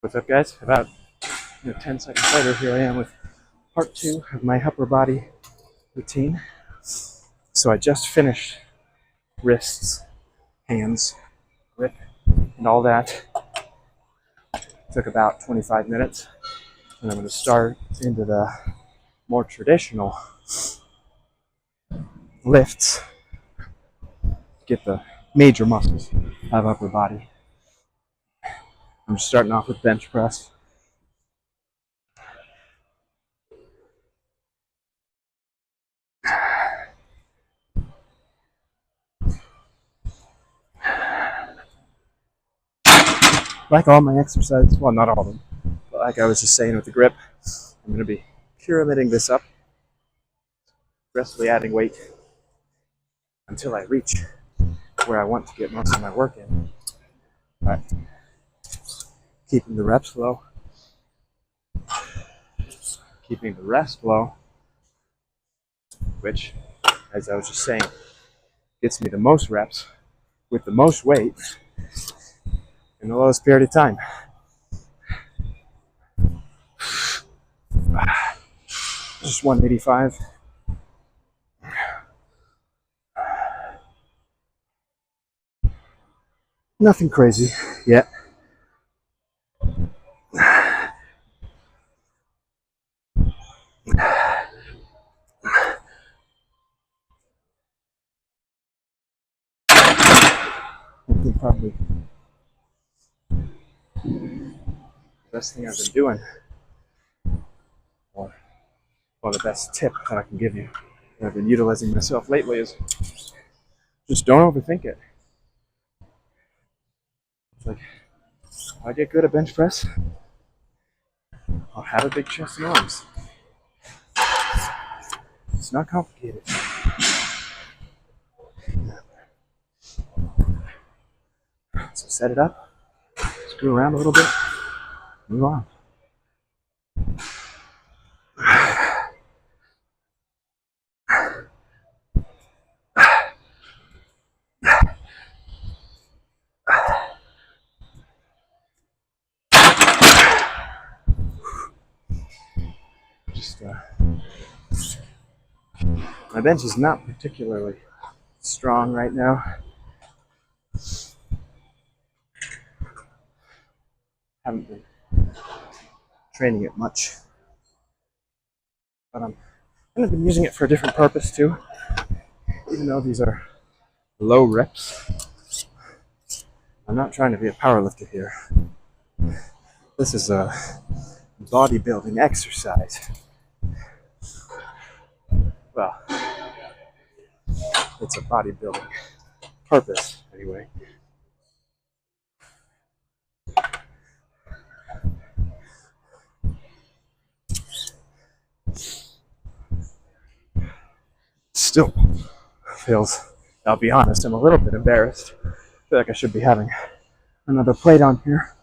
What's up, guys? About 10 seconds later, here I am with part 2 of my upper body routine. So I just finished wrists, hands, grip, and all that. Took about 25 minutes. And I'm going to start into the more traditional lifts. Get the major muscles of upper body. I'm just starting off with bench press. Like all my exercises, well, not all of them, but like I was just saying with the grip, I'm going to be pyramiding this up, progressively adding weight until I reach where I want to get most of my work in. But keeping the reps low, keeping the rest low, which, as I was just saying, gets me the most reps with the most weight in the lowest period of time. Just 185. Nothing crazy yet. I think probably the best thing I've been doing, or the best tip that I can give you that I've been utilizing myself lately, is just don't overthink it. It's like, if I get good at bench press, I'll have a big chest and arms. It's not complicated. So set it up, screw around a little bit, move on. My bench is not particularly strong right now. Haven't been training it much, but I'm kind of been using it for a different purpose too. Even though these are low reps, I'm not trying to be a powerlifter here. This is a bodybuilding exercise. Well, it's a bodybuilding purpose anyway. Still feels, I'll be honest, I'm a little bit embarrassed. I feel like I should be having another plate on here.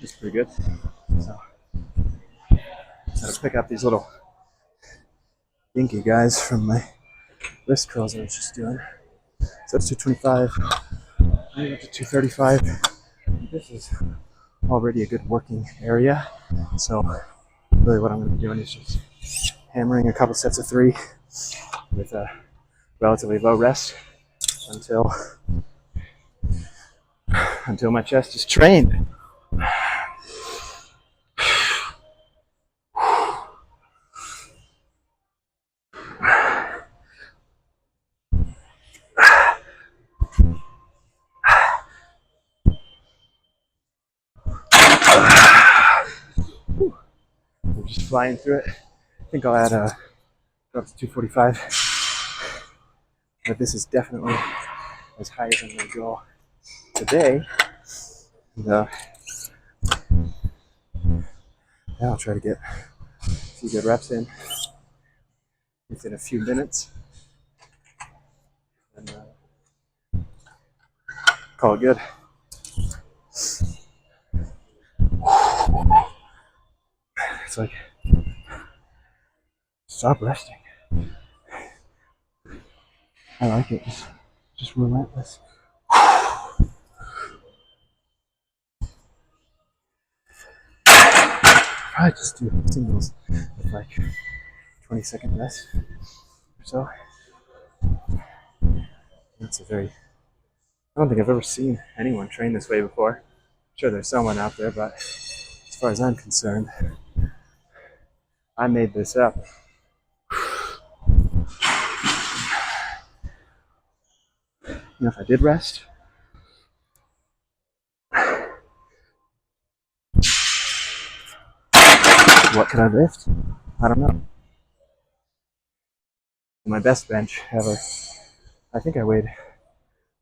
It's pretty good. So, gotta pick up these little dinky guys from my wrist curls I was just doing. So it's 225, maybe up to 235. This is already a good working area. So really what I'm going to be doing is just hammering a couple sets of 3 with a relatively low rest until my chest is trained. We're just flying through it. I think I'll add up to 245. But this is definitely as high as I'm going to go today. And, yeah, I'll try to get a few good reps in within a few minutes. And call it good. It's like, stop resting. I like it. Just relentless. Probably just do singles with like 20-second rest or so. That's a very, I don't think I've ever seen anyone train this way before. I'm sure there's someone out there, but as far as I'm concerned, I made this up. You know, if I did rest, what could I lift? I don't know. My best bench ever, I think I weighed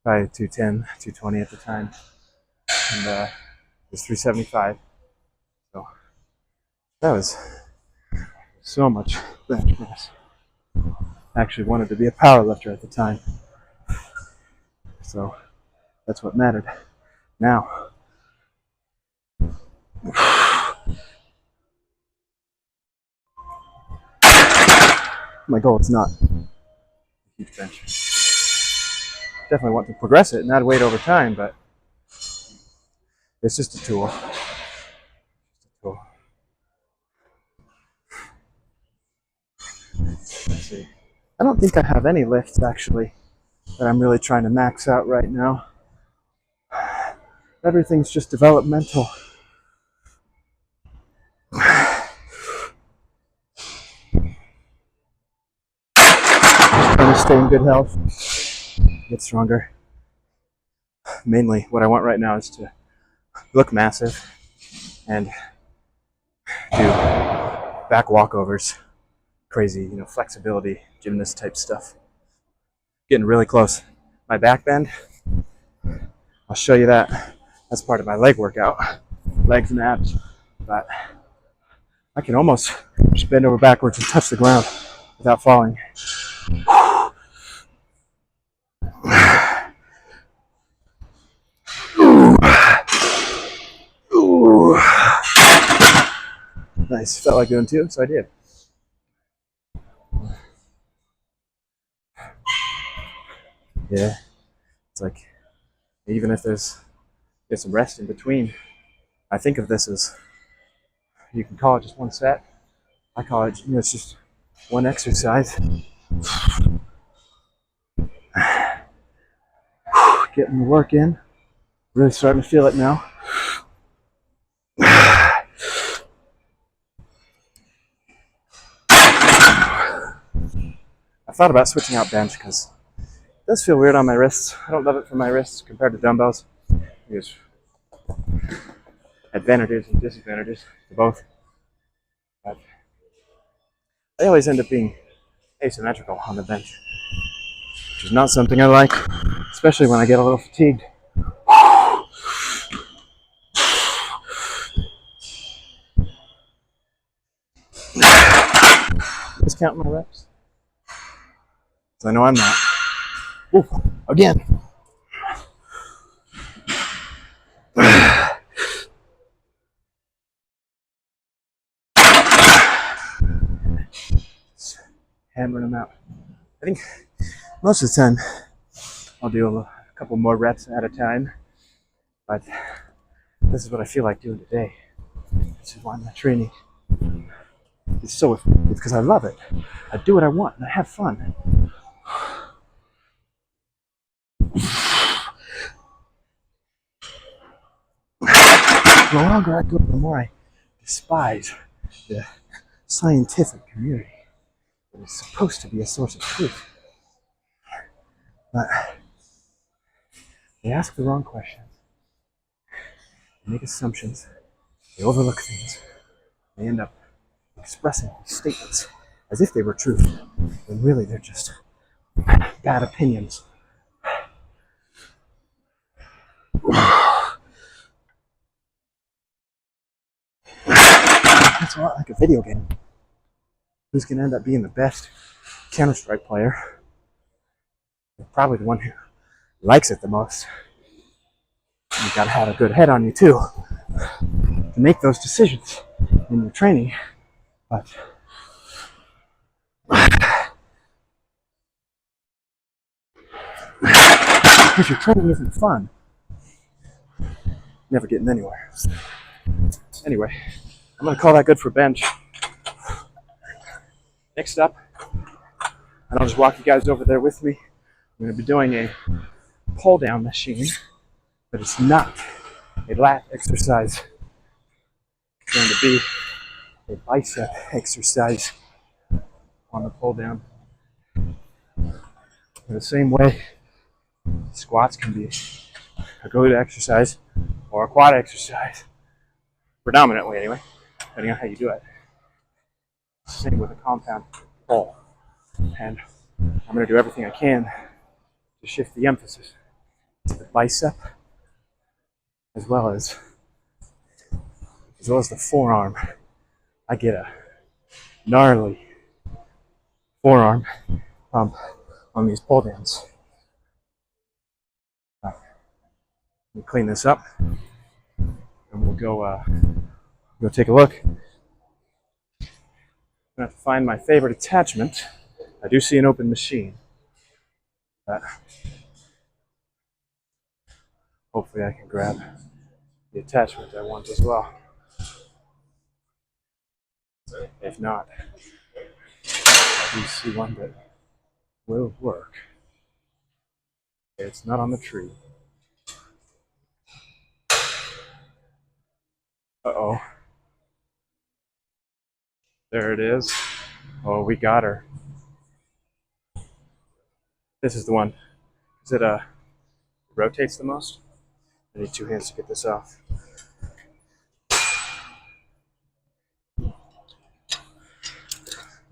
probably 210, 220 at the time, and it was 375. So that was so much bench press. I actually wanted to be a power lifter at the time, so that's what mattered. Now, my goal is not a huge bench. Definitely want to progress it and add weight over time, but it's just a tool. Let's see. I don't think I have any lifts actually that I'm really trying to max out right now. Everything's just developmental. Trying to stay in good health, get stronger. Mainly, what I want right now is to look massive and do back walkovers, crazy, flexibility, gymnast type stuff. Getting really close. My back bend, I'll show you that. That's part of my leg workout, legs and abs. But I can almost just bend over backwards and touch the ground without falling. Ooh. Nice. Felt like doing two, so I did. Yeah. It's like, even if there's some rest in between, I think of this as, you can call it just one set. I call it, it's just one exercise. Getting the work in. Really starting to feel it now. I thought about switching out bench because it does feel weird on my wrists. I don't love it for my wrists compared to dumbbells. There's advantages and disadvantages to both. But they always end up being asymmetrical on the bench, which is not something I like, especially when I get a little fatigued. Just count my reps. So I know I'm not. Ooh, again. Hammering them out. I think most of the time I'll do a couple more reps at a time, but this is what I feel like doing today. This is why my training is so effective, because I love it. I do what I want and I have fun. The longer I go, the more I despise the scientific community. It is supposed to be a source of truth. But they ask the wrong questions. They make assumptions. They overlook things. They end up expressing statements as if they were truth, when really they're just bad opinions. That's a lot like a video game. Who's going to end up being the best Counter-Strike player? Probably the one who likes it the most. You gotta have a good head on you too to make those decisions in your training But if your training isn't fun, never getting anywhere. Anyway, I'm gonna call that good for bench. Next up, and I'll just walk you guys over there with me. I'm gonna be doing a pull down machine, but it's not a lat exercise. It's going to be a bicep exercise on the pull down. In the same way, squats can be a glute exercise or a quad exercise, predominantly anyway, depending on how you do it. Same with a compound pull. And I'm going to do everything I can to shift the emphasis to the bicep as well as the forearm. I get a gnarly forearm pump on these pull downs. Let me clean this up and we'll go take a look. I'm gonna have to find my favorite attachment. I do see an open machine, but hopefully I can grab the attachment I want as well. If not, I do see one that will work. It's not on the tree. Uh-oh. There it is. Oh, we got her. This is the one. Is it rotates the most? I need two hands to get this off.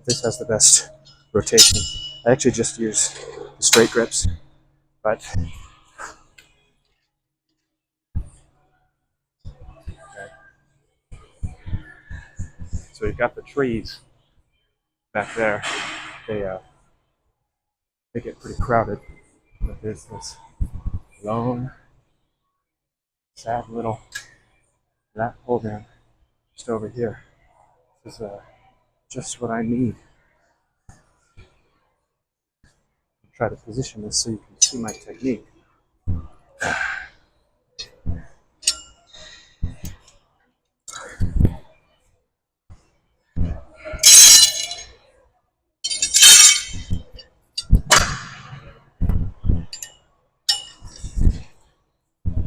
This has the best rotation. I actually just use the straight grips, but okay. So you've got the trees back there. They get pretty crowded, but there's this lone, sad little lat pull down just over here. This is just what I need. Try to position this so you can see my technique.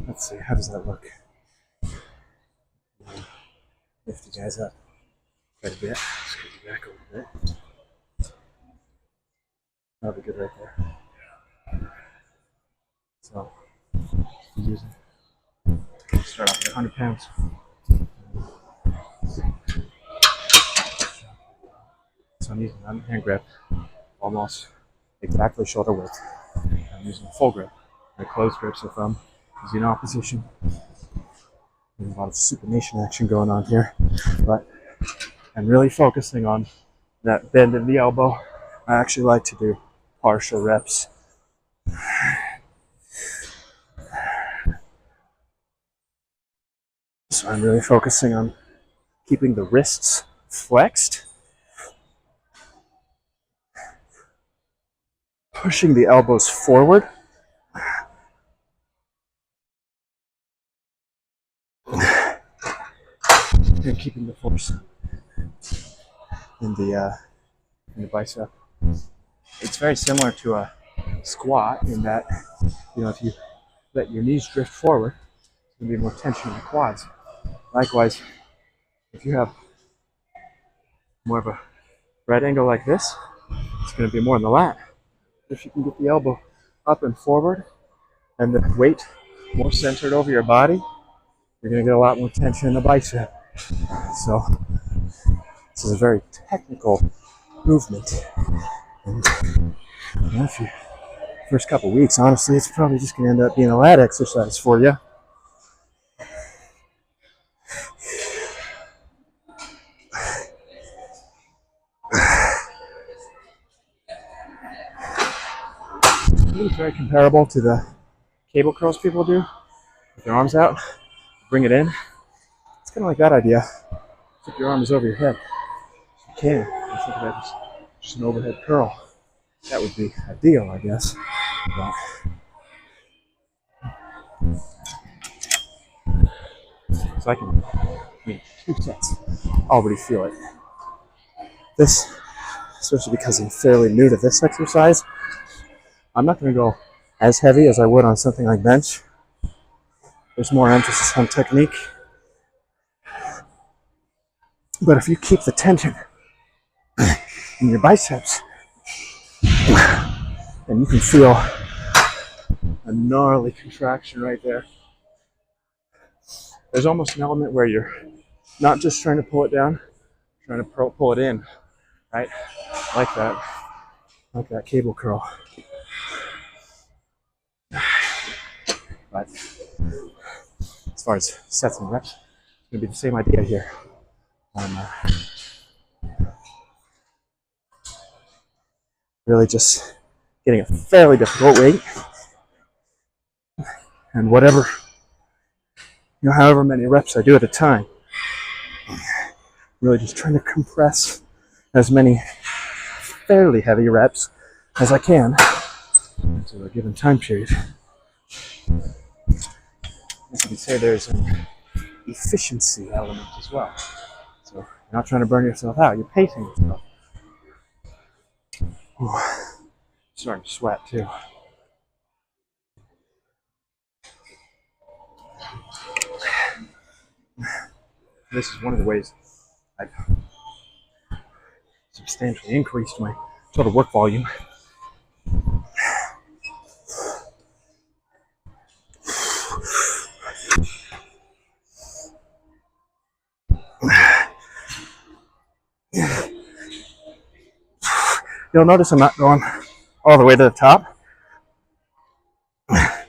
Let's see, how does that look? Lift you guys up quite a bit. Scoot you back a little bit. That'll be good right there. So, start off at 100 pounds. So I'm using an hand grip, almost exactly shoulder width. I'm using a full grip, a closed grip, so if I'm using opposition. There's a lot of supination action going on here, but I'm really focusing on that bend in the elbow. I actually like to do partial reps. So I'm really focusing on keeping the wrists flexed, pushing the elbows forward, and keeping the force in the bicep. It's very similar to a squat in that, if you let your knees drift forward, there's going to be more tension in the quads. Likewise, if you have more of a right angle like this, it's going to be more in the lat. If you can get the elbow up and forward and the weight more centered over your body, you're going to get a lot more tension in the bicep. So this is a very technical movement. And if you first couple weeks, honestly, it's probably just going to end up being a lat exercise for you. It's very comparable to the cable curls people do with their arms out. Bring it in. It's kind of like that idea. Put your arms over your head. can. I think about just an overhead curl. That would be ideal, I guess. But so I can, 2 sets. Already feel it. This, especially because I'm fairly new to this exercise, I'm not going to go as heavy as I would on something like bench. There's more emphasis on technique. But if you keep the tension in your biceps, and you can feel a gnarly contraction right there. There's almost an element where you're not just trying to pull it down, trying to pull it in, right? Like that cable curl. But as far as sets and reps, it's gonna be the same idea here. Really just getting a fairly difficult weight, and whatever, however many reps I do at a time, really just trying to compress as many fairly heavy reps as I can into a given time period. As you can say, there's an efficiency element as well. So you're not trying to burn yourself out, you're pacing yourself. Ooh, starting to sweat too. This is one of the ways I've substantially increased my total work volume. You'll notice I'm not going all the way to the top. I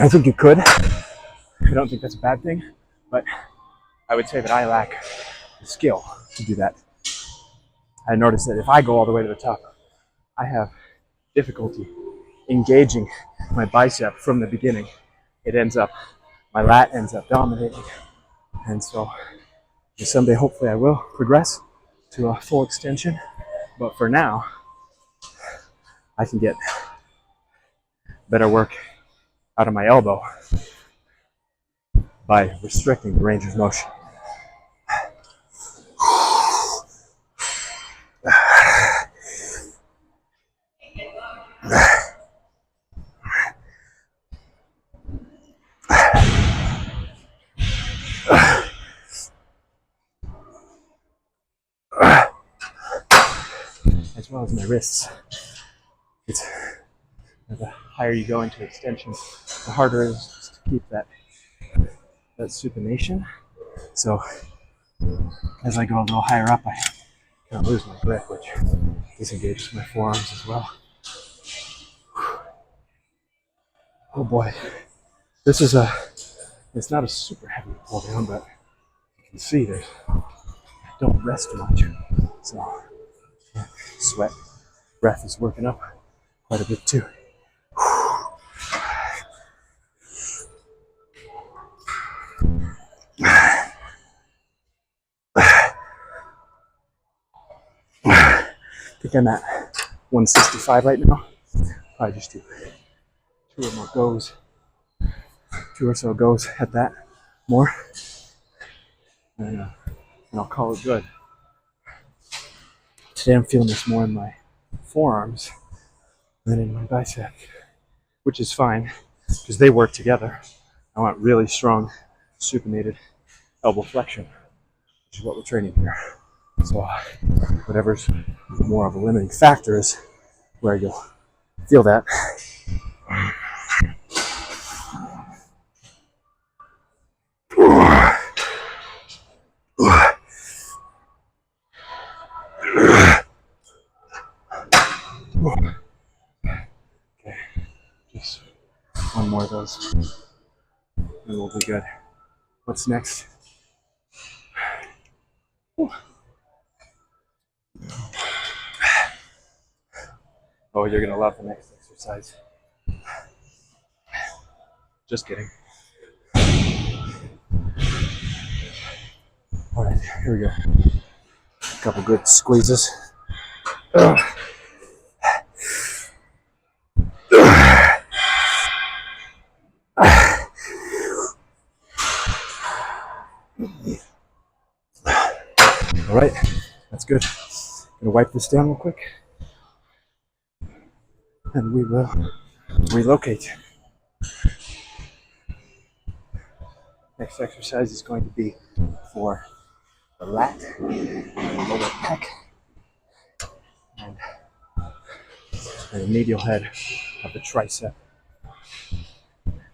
think you could. I don't think that's a bad thing, but I would say that I lack the skill to do that. I noticed that if I go all the way to the top, I have difficulty engaging my bicep from the beginning. My lat ends up dominating. And so someday, hopefully, I will progress to a full extension. But for now, I can get better work out of my elbow by restricting the range of motion. As well as my wrists. The higher you go into extension, the harder it is to keep that supination. So as I go a little higher up, I kind of lose my grip, which disengages my forearms as well. Oh boy, it's not a super heavy pull down, but you can see I don't rest much. So sweat, breath is working up quite a bit too. I think I'm at 165 right now. Probably just do 2 or so goes at that more, and I'll call it good. Today I'm feeling this more in my forearms than in my bicep, which is fine because they work together. I want really strong supinated elbow flexion, which is what we're training here. So whatever's more of a limiting factor is where you'll feel that. Okay, just one more of those and we'll be good. What's next? Oh, you're gonna love the next exercise. Just kidding. All right, here we go. couple good squeezes. Ugh. All right, that's good. Gonna wipe this down real quick, and we will relocate. Next exercise is going to be for the lat, the lower pec, and the medial head of the tricep.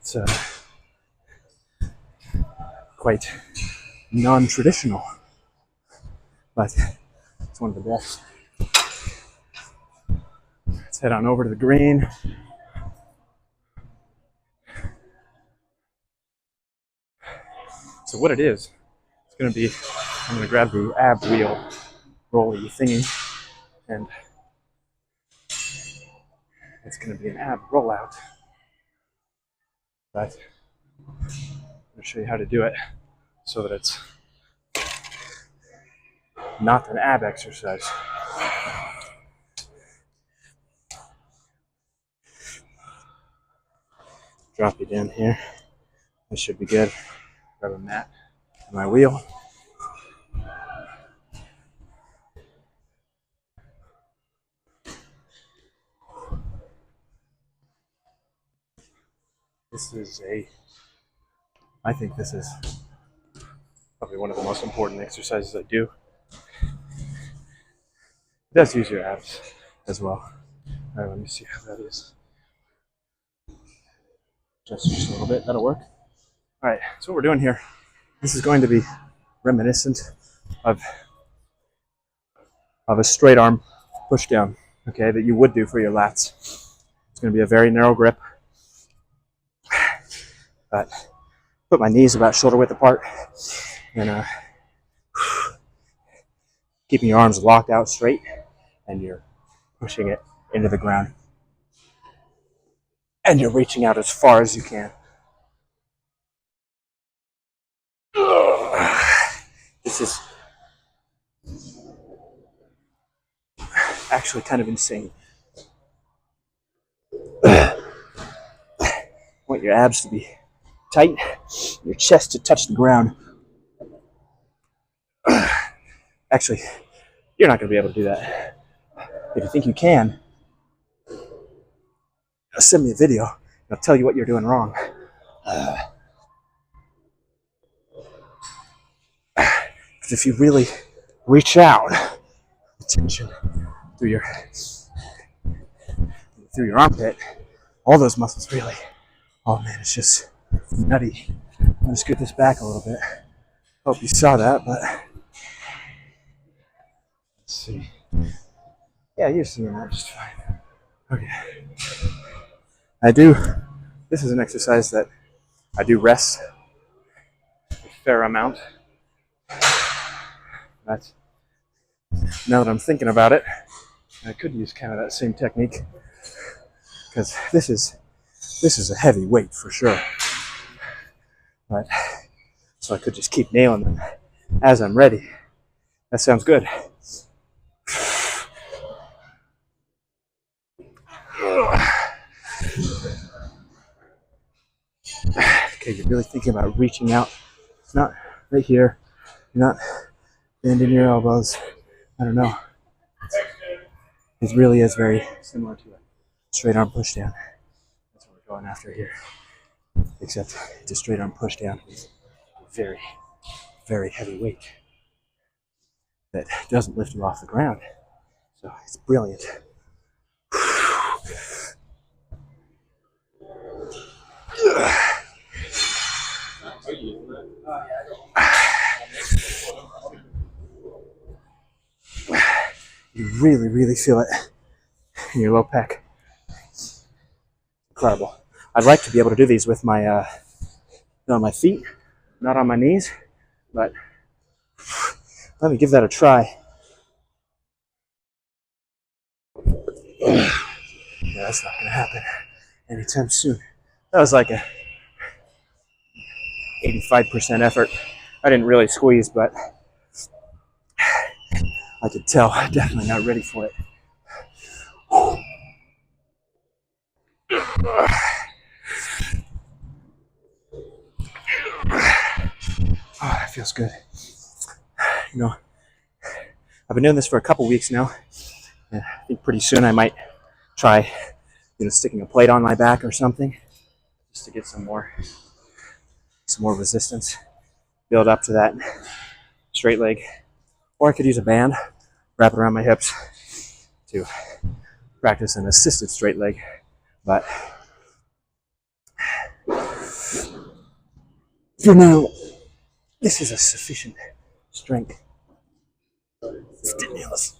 It's quite non-traditional, but it's one of the best. Let's head on over to the green. So what it is, it's going to be, I'm going to grab the ab wheel rolly thingy, and it's going to be an ab rollout. But I'm going to show you how to do it so that it's not an ab exercise. Drop you down here. This should be good. Grab a mat and my wheel. I think this is probably one of the most important exercises I do. It does use your abs as well. All right, let me see how that is. Just a little bit, that'll work. All right, so what we're doing here, this is going to be reminiscent of a straight arm push down, okay, that you would do for your lats. It's going to be a very narrow grip, but put my knees about shoulder width apart, and keeping your arms locked out straight, and you're pushing it into the ground, and you're reaching out as far as you can. This is actually kind of insane. I want your abs to be tight, your chest to touch the ground. Actually, you're not going to be able to do that. If you think you can, send me a video and I'll tell you what you're doing wrong. Because if you really reach out, tension through your armpit, all those muscles really, oh man, it's just nutty. I'll just get this back a little bit. Hope you saw that, but let's see. Yeah, you're seeing that just fine. Okay. This is an exercise that I do rest a fair amount. But now that I'm thinking about it, I could use kind of that same technique, because this is a heavy weight for sure. But so I could just keep nailing them as I'm ready. That sounds good. Okay, you're really thinking about reaching out. It's not right here. You're not bending your elbows. I don't know. It really is very similar to a straight arm push down. That's what we're going after here. Except it's a straight arm push down with very, very heavy weight that doesn't lift you off the ground. So it's brilliant. You really, really feel it in your low pec. Incredible. I'd like to be able to do these with my on my feet, not on my knees, but let me give that a try. Yeah, that's not gonna happen anytime soon. That was like a 85% effort. I didn't really squeeze, but I could tell, definitely not ready for it. Oh, that feels good. You know, I've been doing this for a couple weeks now. And I think pretty soon I might try, sticking a plate on my back or something, just to get some more resistance. Build up to that straight leg, or I could use a band, wrap it around my hips to practice an assisted straight leg. But for now, this is a sufficient strength stimulus.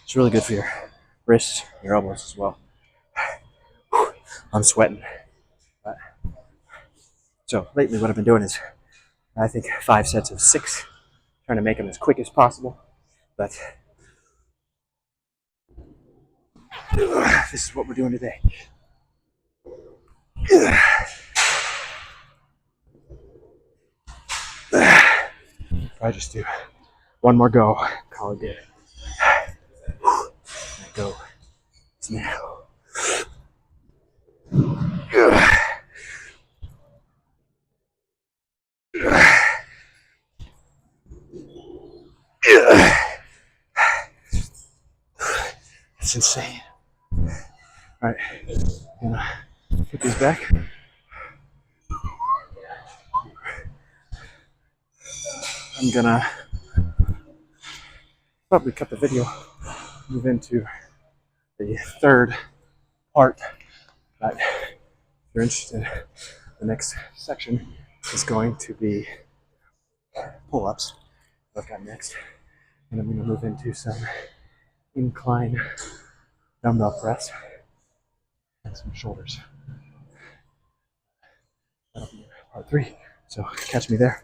It's really good for your wrists, your elbows as well. I'm sweating. So lately what I've been doing is, I think 5 sets of 6, trying to make them as quick as possible. But this is what we're doing today. I just do one more go, call it good. Go. It's now. It's insane. All right, I'm gonna put these back. I'm gonna probably cut the video, move into the third part. But if you're interested, the next section is going to be pull-ups. I've got next, and I'm going to move into some incline dumbbell press and some shoulders. That'll be part 3. So catch me there.